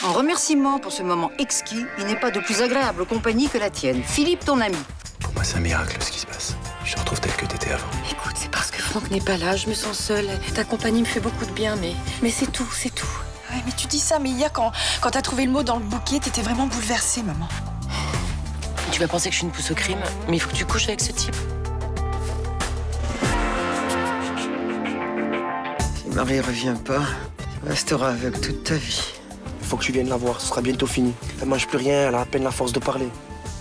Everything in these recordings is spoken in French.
En remerciement pour ce moment exquis, il n'est pas de plus agréable compagnie que la tienne. Philippe, ton ami. Pour moi, c'est un miracle ce qui se passe. Je te retrouve tel que t'étais avant. Écoute, c'est parce que Franck n'est pas là, je me sens seule. Ta compagnie me fait beaucoup de bien, mais c'est tout, c'est tout. Ouais, mais tu dis ça, mais hier, quand t'as trouvé le mot dans le bouquet, t'étais vraiment bouleversée, maman. Tu vas penser que je suis une pousse au crime, mais il faut que tu couches avec ce type. Si Marie revient pas, tu resteras aveugle toute ta vie. Il faut que tu viennes la voir, ce sera bientôt fini. Elle mange plus rien, elle a à peine la force de parler.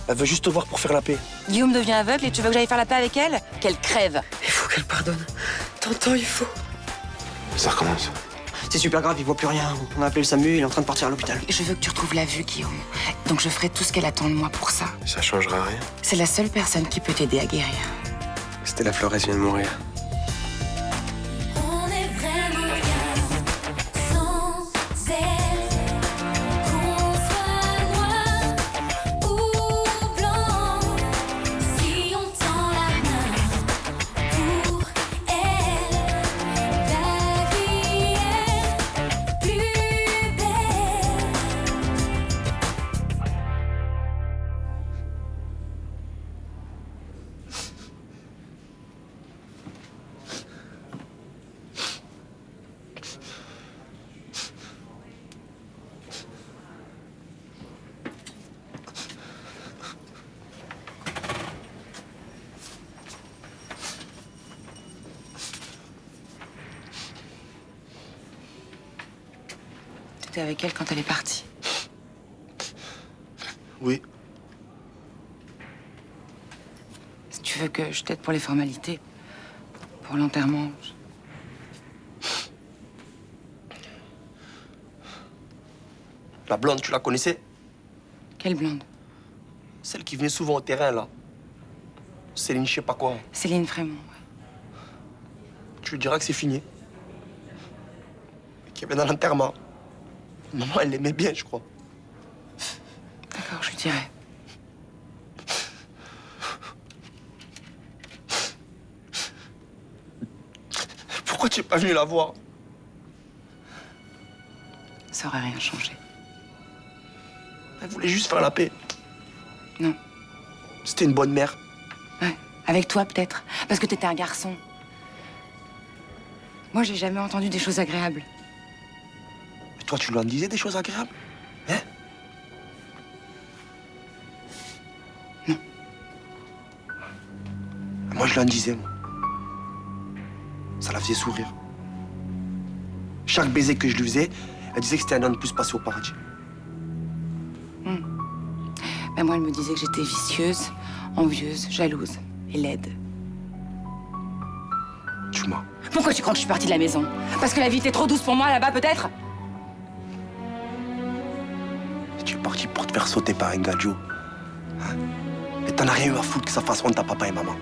Elle veut juste te voir pour faire la paix. Guillaume devient aveugle et tu veux que j'aille faire la paix avec elle? Qu'elle crève. Il faut qu'elle pardonne. T'entends, il faut. Ça recommence. C'est super grave, il voit plus rien. On a appelé le SAMU, il est en train de partir à l'hôpital. Je veux que tu retrouves la vue, Guillaume. Donc je ferai tout ce qu'elle attend de moi pour ça. Ça changera rien. C'est la seule personne qui peut t'aider à guérir. Stella Flores vient de mourir. On est vraiment rien sans elle. Qu'on soit noir ou blanc, si on tend la main pour elle, la vie est plus belle. T'étais avec elle quand elle est partie. Oui. Si tu veux que je t'aide pour les formalités, pour l'enterrement, La blonde, tu la connaissais? quelle blonde? Celle qui venait souvent au terrain, là. Céline, je sais pas quoi. Céline Frémont, ouais. Tu lui diras que c'est fini. Qu'elle vient à l'enterrement. Maman, elle l'aimait bien, je crois. D'accord, je lui dirai. Pourquoi tu es pas venu la voir? Ça aurait rien changé. Elle voulait juste faire la paix. Non. C'était une bonne mère. Ouais, avec toi peut-être, parce que t'étais un garçon. Moi, j'ai jamais entendu des choses agréables. Mais toi, tu lui en disais des choses agréables? Hein? Non. Moi, je lui en disais, moi. Ça la faisait sourire. Chaque baiser que je lui faisais, elle disait que c'était un an de plus passé au paradis. Ben moi, elle me disait que j'étais vicieuse, envieuse, jalouse et laide. Tu mens. Pourquoi tu crois que je suis partie de la maison? Parce que la vie était trop douce pour moi là-bas, peut-être? Tu es parti pour te faire sauter par un gadjo. Hein? Et t'en as rien eu à foutre que ça fasse honte à papa et maman.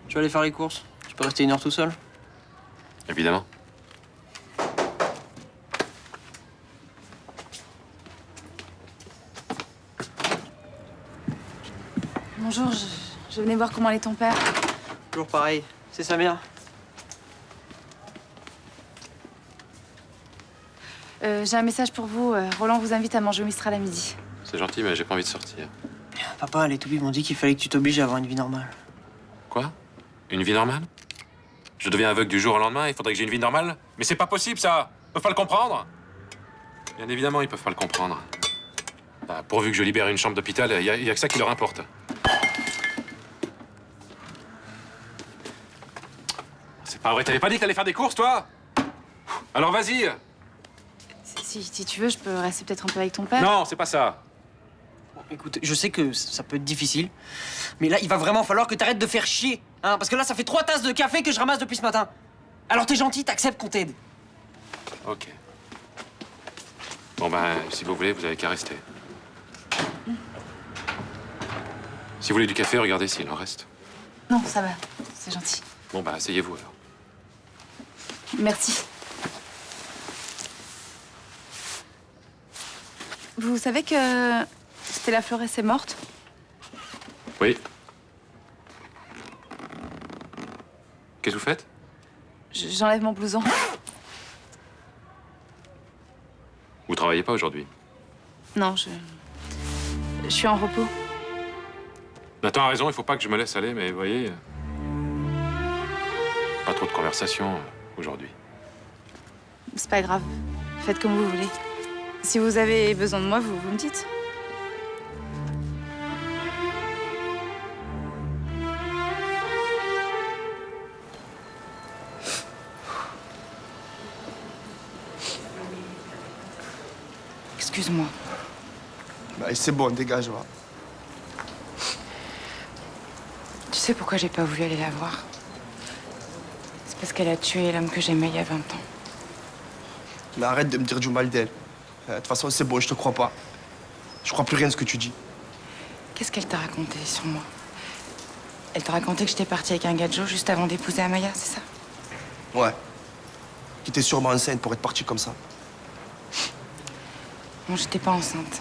Tu vas aller faire les courses? Tu peux rester 1 heure tout seul? Évidemment. Bonjour, je venais voir comment allait ton père. Toujours pareil. C'est Samir. J'ai un message pour vous. Roland vous invite à manger au Mistral à midi. C'est gentil, mais j'ai pas envie de sortir. Papa, les toubibs m'ont dit qu'il fallait que tu t'obliges à avoir une vie normale. Quoi? Une vie normale? Je deviens aveugle du jour au lendemain, il faudrait que j'ai une vie normale? Mais c'est pas possible, ça! Ils peuvent pas le comprendre? Bien évidemment, ils peuvent pas le comprendre. Bah, pourvu que je libère une chambre d'hôpital, y a que ça qui leur importe. C'est pas vrai, t'avais pas dit que t'allais faire des courses, toi? Alors vas-y! Si tu veux, je peux rester peut-être un peu avec ton père. Non, c'est pas ça. Bon, écoute, je sais que ça peut être difficile, mais là, il va vraiment falloir que t'arrêtes de faire chier. Hein, parce que là, ça fait 3 tasses de café que je ramasse depuis ce matin. Alors t'es gentil, t'acceptes qu'on t'aide. Ok. Bon ben, si vous voulez, vous avez qu'à rester. Si vous voulez du café, regardez s'il en reste. Non, ça va. C'est gentil. Bon bah, asseyez-vous alors. Merci. Vous savez que Stella Flores est morte? Oui. Qu'est-ce que vous faites? J'enlève mon blouson. Vous travaillez pas aujourd'hui? Non, je suis en repos. Nathan a raison, il faut pas que je me laisse aller, mais vous voyez... Pas trop de conversation aujourd'hui. C'est pas grave. Faites comme vous voulez. Si vous avez besoin de moi, vous me dites. Excuse-moi. Bah, c'est bon, dégage, va. Tu sais pourquoi j'ai pas voulu aller la voir? C'est parce qu'elle a tué l'homme que j'aimais il y a 20 ans. Mais arrête de me dire du mal d'elle. De toute façon, c'est bon, je te crois pas. Je crois plus rien de ce que tu dis. Qu'est-ce qu'elle t'a raconté sur moi? Elle t'a raconté que j'étais partie avec un gadjo juste avant d'épouser Amaya, c'est ça? Ouais. Qui était sûrement enceinte pour être partie comme ça. Non, j'étais pas enceinte.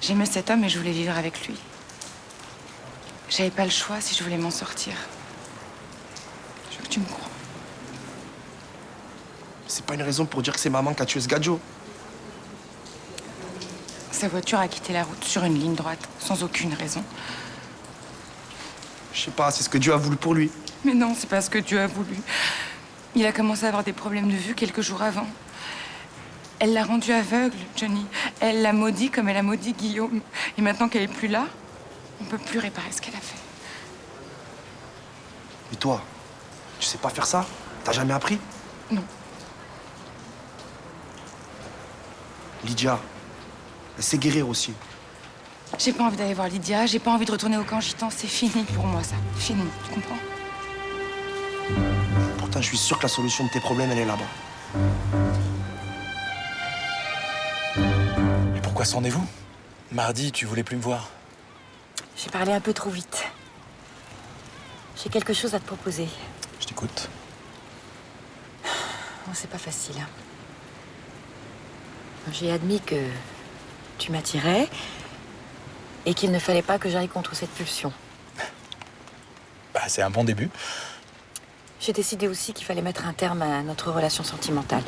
J'aimais cet homme et je voulais vivre avec lui. J'avais pas le choix si je voulais m'en sortir. Je veux que tu me crois. C'est pas une raison pour dire que c'est maman qui a tué ce gadjo. Sa voiture a quitté la route sur une ligne droite, sans aucune raison. Je sais pas, c'est ce que Dieu a voulu pour lui. Mais non, c'est pas ce que Dieu a voulu. Il a commencé à avoir des problèmes de vue quelques jours avant. Elle l'a rendu aveugle, Johnny. Elle l'a maudit comme elle a maudit Guillaume. Et maintenant qu'elle est plus là, on peut plus réparer ce qu'elle a fait. Et toi, tu sais pas faire ça? T'as jamais appris? Non. Lydia, elle sait guérir aussi. J'ai pas envie d'aller voir Lydia, j'ai pas envie de retourner au camp gitan. C'est fini pour moi, ça. Fini, tu comprends? Pourtant, je suis sûr que la solution de tes problèmes, elle est là-bas. Et pourquoi s'en est-vous? Mardi, tu voulais plus me voir. J'ai parlé un peu trop vite. J'ai quelque chose à te proposer. Je t'écoute. Bon, c'est pas facile. Hein. J'ai admis que tu m'attirais et qu'il ne fallait pas que j'aille contre cette pulsion. Bah, c'est un bon début. J'ai décidé aussi qu'il fallait mettre un terme à notre relation sentimentale.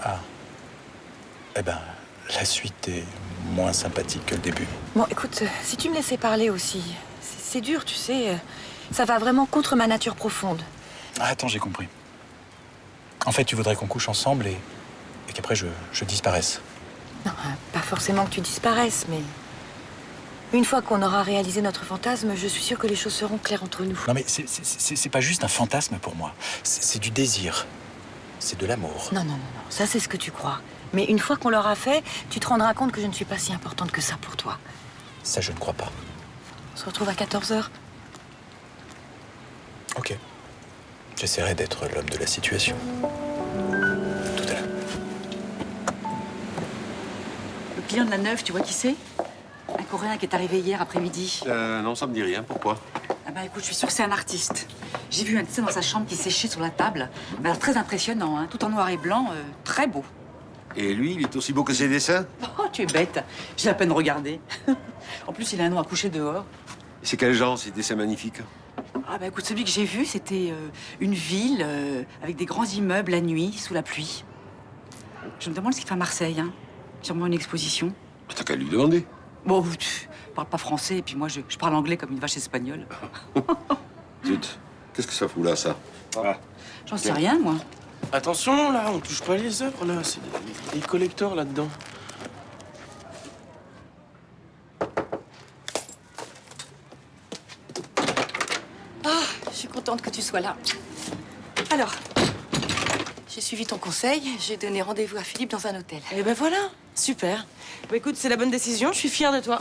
Ah. Eh ben, la suite est moins sympathique que le début. Bon, écoute, si tu me laissais parler aussi, c'est dur, tu sais. Ça va vraiment contre ma nature profonde. Ah, attends, j'ai compris. En fait, tu voudrais qu'on couche ensemble et qu'après je disparaisse. Non, pas forcément que tu disparaisses, mais... Une fois qu'on aura réalisé notre fantasme, je suis sûre que les choses seront claires entre nous. Non mais c'est pas juste un fantasme pour moi. C'est du désir. C'est de l'amour. Non, non, non, non. Ça, c'est ce que tu crois. Mais une fois qu'on l'aura fait, tu te rendras compte que je ne suis pas si importante que ça pour toi. Ça, je ne crois pas. On se retrouve à 14h. Ok. J'essaierai d'être l'homme de la situation. Tout à l'heure. Le client de la Neuve, tu vois qui c'est? Un Coréen qui est arrivé hier après-midi. Non, ça me dit rien. Pourquoi? Ah bah écoute, je suis sûre que c'est un artiste. J'ai vu un dessin dans sa chambre qui séchait sur la table. Mais alors très impressionnant, hein, tout en noir et blanc, très beau. Et lui, il est aussi beau que ses dessins? Oh, tu es bête. J'ai à peine regardé. En plus, il a un nom à coucher dehors. C'est quel genre, ces dessins magnifiques? Ah bah écoute, celui que j'ai vu, c'était une ville avec des grands immeubles la nuit, sous la pluie. Je me demande ce qu'il fait à Marseille, hein. Sûrement une exposition. T'as qu'à lui demander. Bon, tu parles pas français, et puis moi, je parle anglais comme une vache espagnole. Zut, qu'est-ce que ça fout là, ça? J'en sais rien, moi. Attention, là, on touche pas les œuvres, là. C'est des collecteurs, là-dedans. Je suis contente que tu sois là. Alors, j'ai suivi ton conseil, j'ai donné rendez-vous à Philippe dans un hôtel. Eh ben voilà, super. Bah écoute, c'est la bonne décision, je suis fière de toi.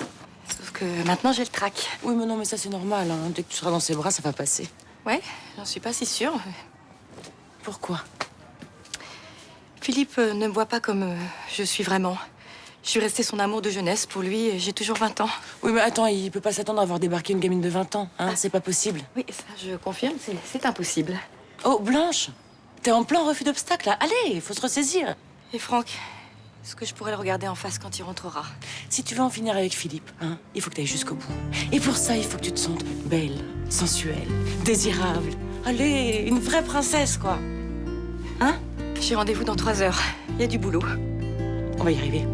Sauf que maintenant j'ai le trac. Oui, mais non, mais ça c'est normal, hein. Dès que tu seras dans ses bras, ça va passer. Ouais, j'en suis pas si sûre. Pourquoi? Philippe ne me voit pas comme je suis vraiment. Je suis restée son amour de jeunesse. Pour lui, j'ai toujours 20 ans. Oui, mais attends, il peut pas s'attendre à voir débarquer une gamine de 20 ans, hein. C'est pas possible. Oui, ça, je confirme, c'est impossible. Oh, Blanche, t'es en plein refus d'obstacle, là. Allez, faut se ressaisir. Et Franck, Est-ce que je pourrais le regarder en face quand il rentrera? Si tu veux en finir avec Philippe, hein, il faut que tu ailles jusqu'au bout. Et pour ça, il faut que tu te sentes belle, sensuelle, désirable. Allez, une vraie princesse, quoi. Hein? J'ai rendez-vous dans 3 heures. Il y a du boulot. On va y arriver.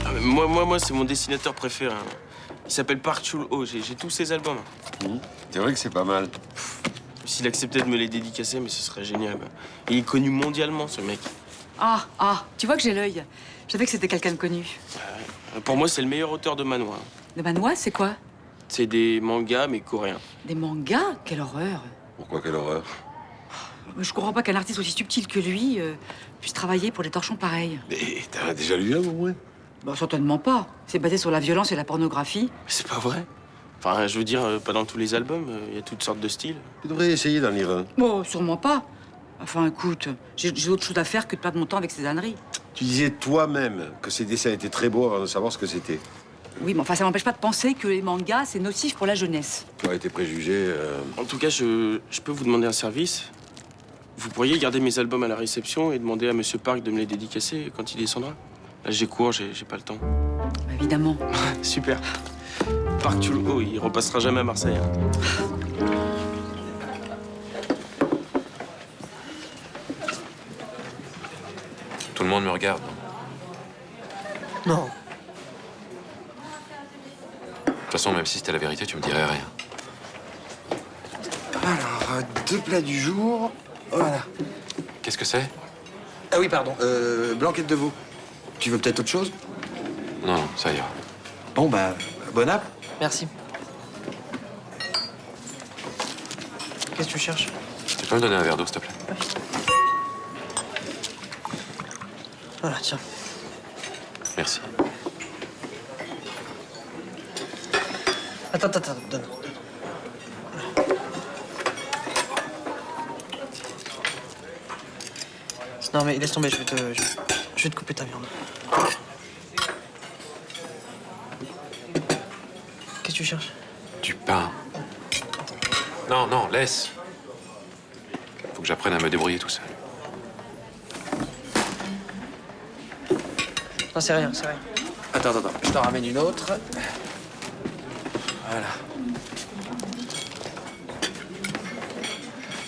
Ah, mais moi, c'est mon dessinateur préféré. Hein. Il s'appelle Park Chul-ho. J'ai tous ses albums. C'est vrai que c'est pas mal. S'il acceptait de me les dédicacer, mais ce serait génial. Il est connu mondialement, ce mec. Ah, tu vois que j'ai l'œil. Je savais que c'était quelqu'un de connu. Pour moi, c'est le meilleur auteur de manhwa. Le manhwa, c'est quoi? C'est des mangas, mais coréens. Des mangas? Quelle horreur. Pourquoi, quelle horreur? Je comprends pas qu'un artiste aussi subtil que lui puisse travailler pour des torchons pareils. Mais t'as déjà lu un, au moins? Bah, certainement pas. C'est basé sur la violence et la pornographie. Mais c'est pas vrai. Enfin, je veux dire, pas dans tous les albums. Il y a toutes sortes de styles. Tu devrais essayer d'en lire un. Bon, sûrement pas. Enfin, écoute, j'ai d'autres choses à faire que de perdre mon temps avec ces âneries. Tu disais toi-même que ces dessins étaient très beaux avant de savoir ce que c'était. Oui, mais enfin, ça m'empêche pas de penser que les mangas, c'est nocif pour la jeunesse. Toi et tes préjugés... En tout cas, je peux vous demander un service. Vous pourriez garder mes albums à la réception et demander à Monsieur Park de me les dédicacer quand il descendra. Là, j'ai cours, j'ai pas le temps. Bah, évidemment. Super. Park Chul-ho, il repassera jamais à Marseille. Hein. Tout le monde me regarde. Non. De toute façon, même si c'était la vérité, tu me dirais rien. Alors, 2 plats du jour. Voilà. Qu'est-ce que c'est? Ah oui, pardon. Blanquette de veau. Tu veux peut-être autre chose? Non, ça ira. Bon, bah, bon app. Merci. Qu'est-ce que tu cherches? Tu peux me donner un verre d'eau, s'il te plaît? Voilà, tiens. Merci. Attends, donne. Non, mais laisse tomber, je vais te couper ta viande. Qu'est-ce que tu cherches? Du pain. Non, laisse. Faut que j'apprenne à me débrouiller tout seul. Non, c'est rien. Attends, je t'en ramène une autre. Voilà.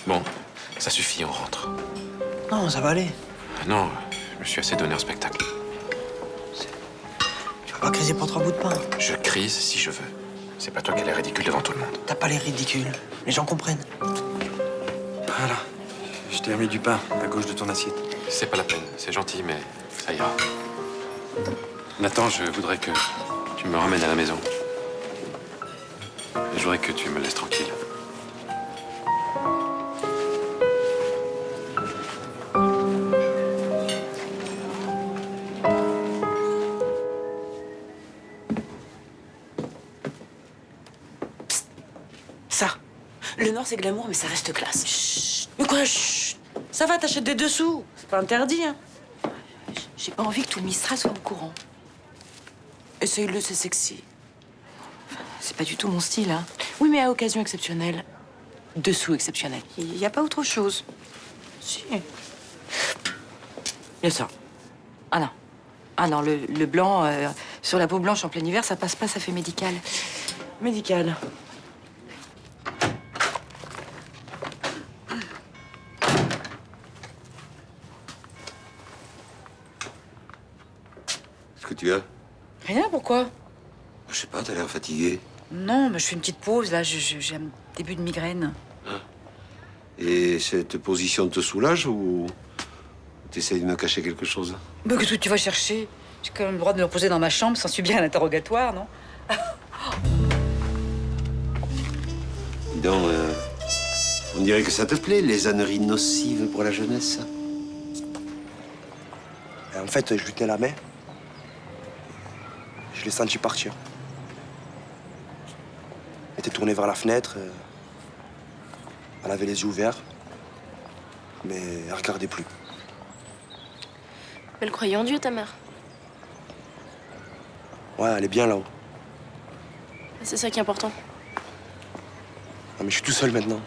Bon, ça suffit, on rentre. Non, ça va aller. Non, je me suis assez donné un spectacle. Tu vas pas criser pour 3 bouts de pain. Je crise si je veux. C'est pas toi qui as l'air ridicule devant tout le monde. T'as pas l'air ridicule. Les gens comprennent. Voilà. Je t'ai remis du pain à gauche de ton assiette. C'est pas la peine, c'est gentil, mais ça ira. Nathan, je voudrais que tu me ramènes à la maison. Je voudrais que tu me laisses tranquille. Ça. Le Nord, c'est glamour, mais ça reste classe. Chut. Mais quoi, chut. Ça va, t'achètes des dessous. C'est pas interdit, hein. J'ai pas envie que tout le Mistral soit au courant. Essaye-le, c'est sexy. C'est pas du tout mon style, hein. Oui, mais à occasion exceptionnelle. Dessous exceptionnel. Il y a pas autre chose. Si. Il y a ça. Ah non, le blanc sur la peau blanche en plein hiver, ça passe pas, ça fait médical. Médical. Qu'est-ce que tu as? Rien, pourquoi? Je sais pas, t'as l'air fatigué. Non, mais je fais une petite pause, là. J'ai un début de migraine. Et cette position te soulage ou t'essayes de me cacher quelque chose? Mais qu'est-ce que tu vas chercher? J'ai quand même le droit de me reposer dans ma chambre sans subir un interrogatoire, non? Dis donc, on dirait que ça te plaît, les âneries nocives pour la jeunesse. Et en fait, je lui tenais la main. Je l'ai senti partir. Elle était tournée vers la fenêtre. Elle avait les yeux ouverts. Mais elle regardait plus. Elle croyait en Dieu, ta mère. Ouais, elle est bien là-haut. C'est ça qui est important. Ah, mais je suis tout seul maintenant.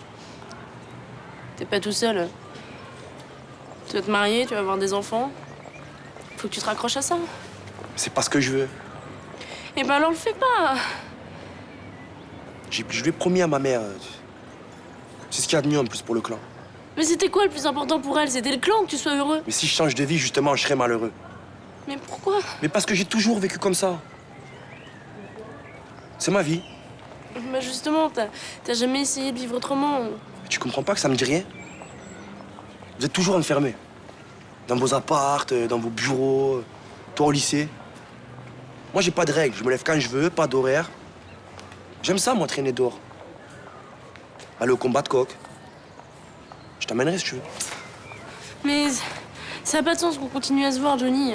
T'es pas tout seul. Tu vas te marier, tu vas avoir des enfants. faut que tu te raccroches à ça. C'est pas ce que je veux. Et ben alors le fais pas. Je lui ai promis à ma mère. C'est ce qu'il y a de mieux en plus pour le clan. Mais c'était quoi le plus important pour elle? C'était le clan, que tu sois heureux. Mais si je change de vie, justement, je serai malheureux. Mais pourquoi? Mais parce que j'ai toujours vécu comme ça. C'est ma vie. Bah justement, t'as jamais essayé de vivre autrement. Tu comprends pas que ça me dit rien? Vous êtes toujours enfermés. Dans vos appartes, dans vos bureaux, toi au lycée. Moi, j'ai pas de règles. Je me lève quand je veux, pas d'horaire. J'aime ça, moi, traîner dehors. Aller au combat de coq. Je t'amènerai si tu veux. Mais ça a pas de sens qu'on continue à se voir, Johnny.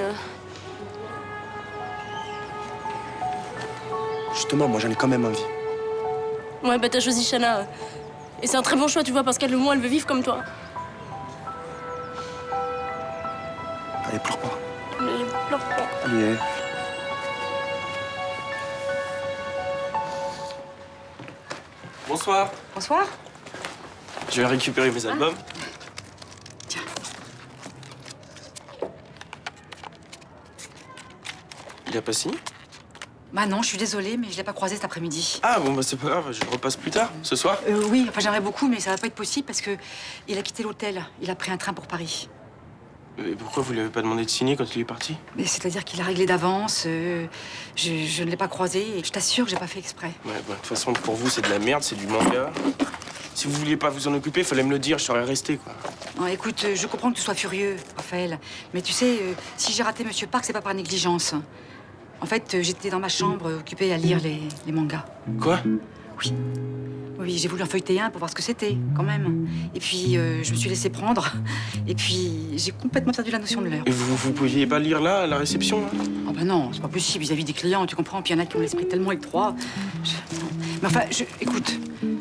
Justement, moi, j'en ai quand même envie. Ouais, bah t'as choisi Shanna. Et c'est un très bon choix, tu vois, parce qu'elle, au moins, elle veut vivre comme toi. Allez, pleure pas. Mais pleure pas. Allez. Bonsoir. Bonsoir. Je vais récupérer mes albums. Tiens. Il a pas signé? Bah non, je suis désolée, mais je l'ai pas croisé cet après-midi. Ah bon, bah c'est pas grave, je le repasse plus tard, ce soir. Oui, enfin j'aimerais beaucoup, mais ça va pas être possible parce que il a quitté l'hôtel. Il a pris un train pour Paris. Mais pourquoi vous lui avez pas demandé de signer quand il est parti? Mais c'est-à-dire qu'il a réglé d'avance. Je ne l'ai pas croisé et je t'assure que j'ai pas fait exprès. Ouais, bah, de toute façon, pour vous, c'est de la merde, c'est du manga. Si vous vouliez pas vous en occuper, fallait me le dire, je serais resté, quoi. Non, écoute, je comprends que tu sois furieux, Raphaël. Mais tu sais, si j'ai raté Monsieur Park, c'est pas par négligence. En fait, j'étais dans ma chambre, occupée à lire les mangas. Quoi? Oui. Oui, j'ai voulu en feuilleter un pour voir ce que c'était, quand même. Et puis, je me suis laissée prendre. Et puis, j'ai complètement perdu la notion de l'heure. Et vous pouviez pas lire là, à la réception, là? Oh ben non, c'est pas possible vis-à-vis des clients, tu comprends. Puis il y en a qui ont l'esprit tellement étroit. Non. Mais enfin, écoute,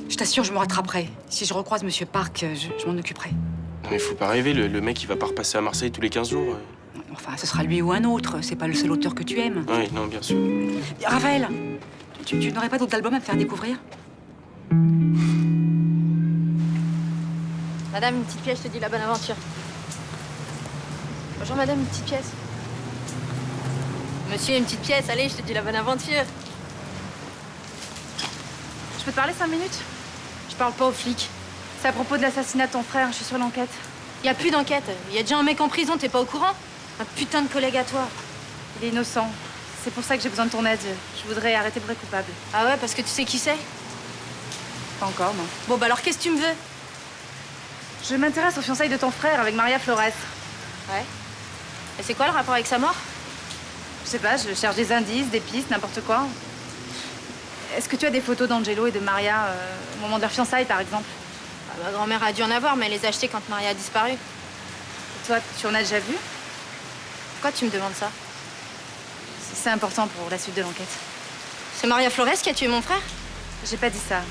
je t'assure, je me rattraperai. Si je recroise Monsieur Park, je m'en occuperai. Non, mais faut pas rêver, le mec, il va pas repasser à Marseille tous les 15 jours. Enfin, ce sera lui ou un autre. C'est pas le seul auteur que tu aimes. Oui, non, bien sûr. Raphaël, tu n'aurais pas d'autres albums à me faire découvrir? Madame, une petite pièce, je te dis la bonne aventure. Bonjour madame, une petite pièce. Monsieur, une petite pièce, allez, je te dis la bonne aventure. Je peux te parler 5 minutes? Je parle pas aux flics. C'est à propos de l'assassinat de ton frère, je suis sur l'enquête. Y a plus d'enquête, y a déjà un mec en prison, t'es pas au courant? Un putain de collègue à toi. Il est innocent. C'est pour ça que j'ai besoin de ton aide. Je voudrais arrêter le vrai coupable. Ah ouais, parce que tu sais qui c'est? Pas encore, non. Bon, bah alors qu'est-ce que tu me veux? Je m'intéresse aux fiançailles de ton frère avec Maria Flores. Ouais. Et c'est quoi le rapport avec sa mort? Je sais pas, je cherche des indices, des pistes, n'importe quoi. Est-ce que tu as des photos d'Angelo et de Maria au moment de leur fiançailles, par exemple? Ma grand-mère a dû en avoir, mais elle les a achetées quand Maria a disparu. Et toi, tu en as déjà vu? Pourquoi tu me demandes ça? C'est important pour la suite de l'enquête. C'est Maria Flores qui a tué mon frère? J'ai pas dit ça.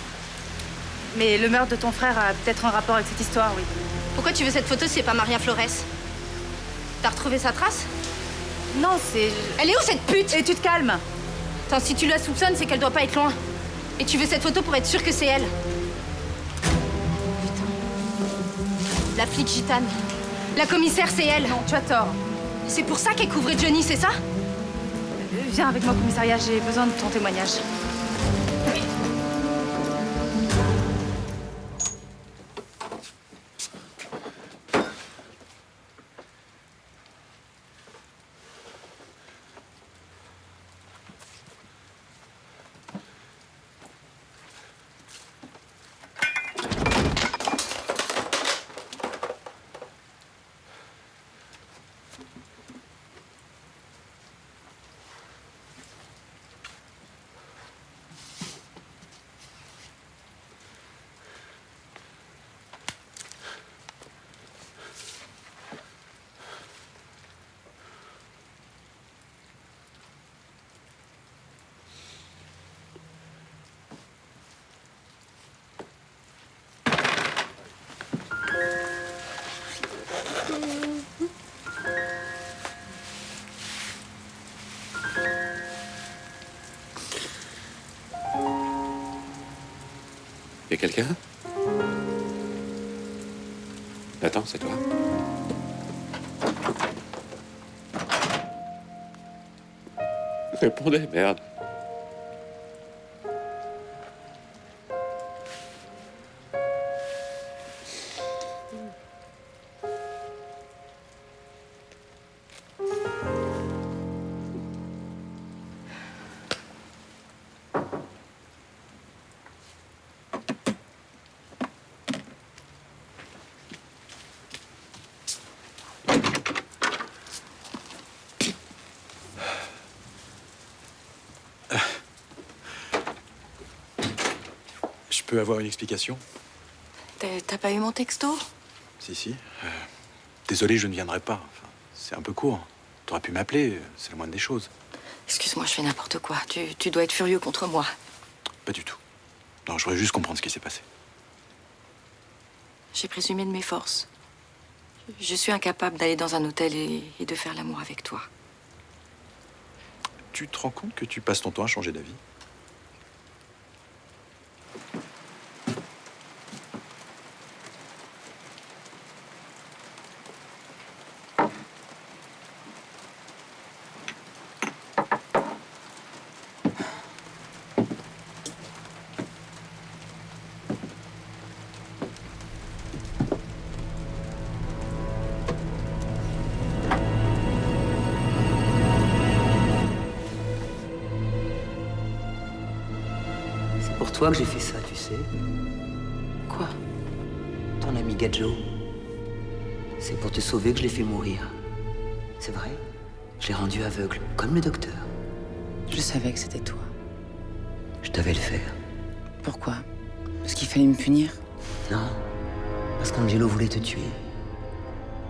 Mais le meurtre de ton frère a peut-être un rapport avec cette histoire, oui. Pourquoi tu veux cette photo si c'est pas Maria Flores? T'as retrouvé sa trace? Non, c'est... Elle est où cette pute? Et tu te calmes. Attends, si tu la soupçonnes, c'est qu'elle doit pas être loin. Et tu veux cette photo pour être sûre que c'est elle. Putain. La flic gitane. La commissaire, c'est elle. Non, tu as tort. C'est pour ça qu'elle couvrait Johnny, c'est ça? Viens avec moi au commissariat, j'ai besoin de ton témoignage. Y a quelqu'un? Attends, c'est toi? Répondez, merde. Je peux avoir une explication? T'as pas eu mon texto? Si. Désolé, je ne viendrai pas. Enfin, c'est un peu court. T'aurais pu m'appeler, c'est la moindre des choses. Excuse-moi, je fais n'importe quoi. Tu dois être furieux contre moi. Pas du tout. Non, je voudrais juste comprendre ce qui s'est passé. J'ai présumé de mes forces. Je suis incapable d'aller dans un hôtel et de faire l'amour avec toi. Tu te rends compte que tu passes ton temps à changer d'avis? C'est pour toi que j'ai fait ça, tu sais. Quoi? Ton ami Gadjo. C'est pour te sauver que je l'ai fait mourir. C'est vrai. Je l'ai rendu aveugle, comme le docteur. Je savais que c'était toi. Je devais le faire. Pourquoi? Parce qu'il fallait me punir? Non. Parce qu'Angelo voulait te tuer.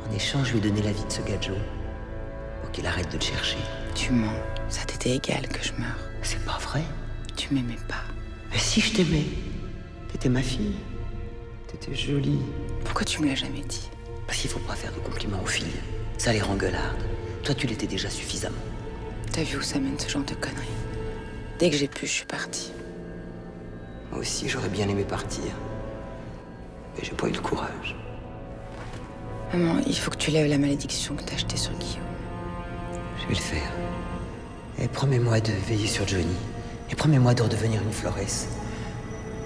En échange, je lui ai donné la vie de ce Gadjo. Pour qu'il arrête de te chercher. Tu mens. Ça t'était égal que je meure. C'est pas vrai. Tu m'aimais pas. Mais si, je t'aimais. T'étais ma fille. T'étais jolie. Pourquoi tu me l'as jamais dit? Parce qu'il faut pas faire de compliments aux filles. Ça les rend gueulardes. Toi, tu l'étais déjà suffisamment. T'as vu où ça mène ce genre de conneries? Dès que j'ai pu, je suis partie. Moi aussi, j'aurais bien aimé partir. Mais j'ai pas eu le courage. Maman, il faut que tu lèves la malédiction que t'as jetée sur Guillaume. Je vais le faire. Et promets-moi de veiller sur Johnny. Et promets-moi de redevenir une Florès.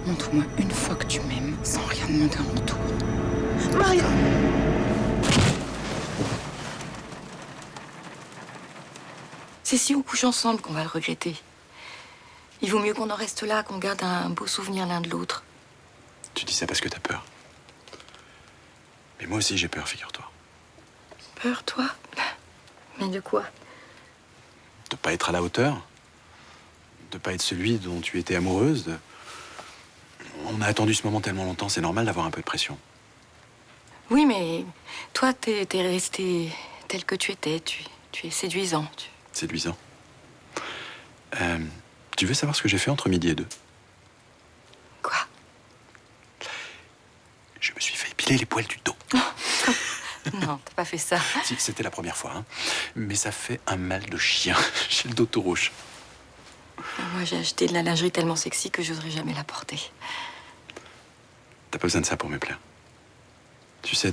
Montre-moi une fois que tu m'aimes sans rien demander en retour. Maria! C'est si on couche ensemble qu'on va le regretter. Il vaut mieux qu'on en reste là, qu'on garde un beau souvenir l'un de l'autre. Tu dis ça parce que t'as peur. Mais moi aussi j'ai peur, figure-toi. Peur, toi? Mais de quoi? De pas être à la hauteur. De pas être celui dont tu étais amoureuse. On a attendu ce moment tellement longtemps, c'est normal d'avoir un peu de pression. Oui, mais toi, t'es resté tel que tu étais. Tu es séduisant. Séduisant. Tu veux savoir ce que j'ai fait entre midi et 2? Quoi? Je me suis fait épiler les poils du dos. Non, t'as pas fait ça. Si, c'était la première fois, hein. Mais ça fait un mal de chien. J'ai le dos tout rouge. Moi, j'ai acheté de la lingerie tellement sexy que j'oserais jamais la porter. T'as pas besoin de ça pour me plaire. Tu sais,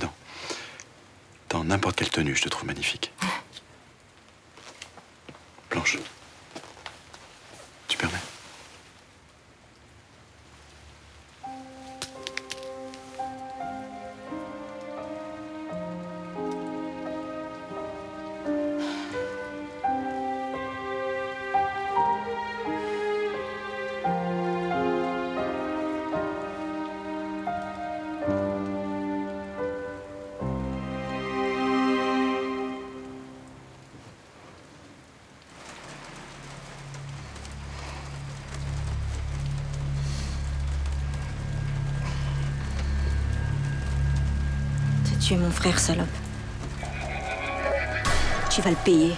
dans n'importe quelle tenue, je te trouve magnifique. Blanche. Tu permets? Tu es mon frère, salope. Tu vas le payer.